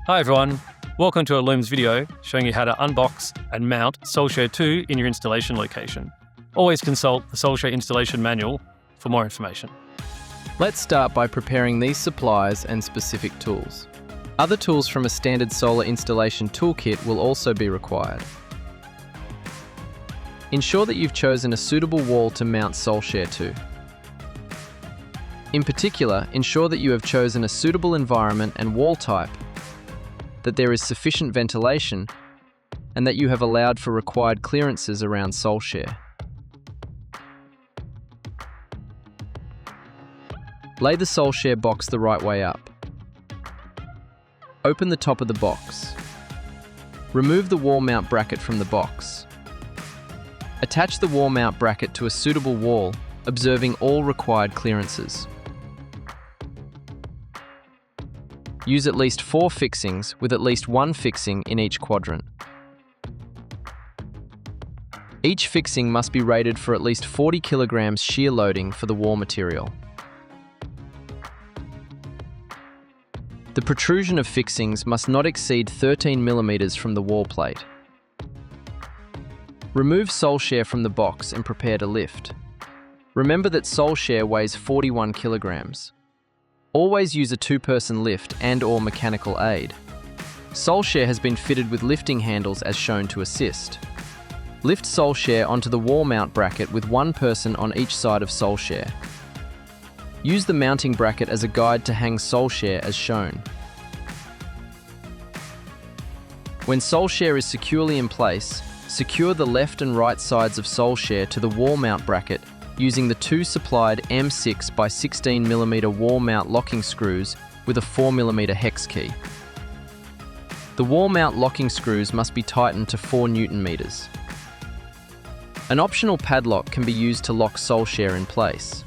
Hi everyone, welcome to a Looms video showing you how to unbox and mount SolShare 2 in your installation location. Always consult the SolShare installation manual for more information. Let's start by preparing these supplies and specific tools. Other tools from a standard solar installation toolkit will also be required. Ensure that you've chosen a suitable wall to mount SolShare 2. In particular, ensure that you have chosen a suitable environment and wall type, that there is sufficient ventilation, and that you have allowed for required clearances around SolShare. Lay the SolShare box the right way up. Open the top of the box. Remove the wall mount bracket from the box. Attach the wall mount bracket to a suitable wall, observing all required clearances. Use at least 4 fixings, with at least 1 fixing in each quadrant. Each fixing must be rated for at least 40 kilograms shear loading for the wall material. The protrusion of fixings must not exceed 13 millimeters from the wall plate. Remove SolShare from the box and prepare to lift. Remember that SolShare weighs 41 kilograms. Always use a 2-person lift and/or mechanical aid. SolShare has been fitted with lifting handles as shown to assist. Lift SolShare onto the wall mount bracket with 1 person on each side of SolShare. Use the mounting bracket as a guide to hang SolShare as shown. When SolShare is securely in place, secure the left and right sides of SolShare to the wall mount bracket using the 2 supplied M6 by 16 mm wall mount locking screws with a 4 mm hex key. The wall mount locking screws must be tightened to 4 Nm. An optional padlock can be used to lock SolShare in place.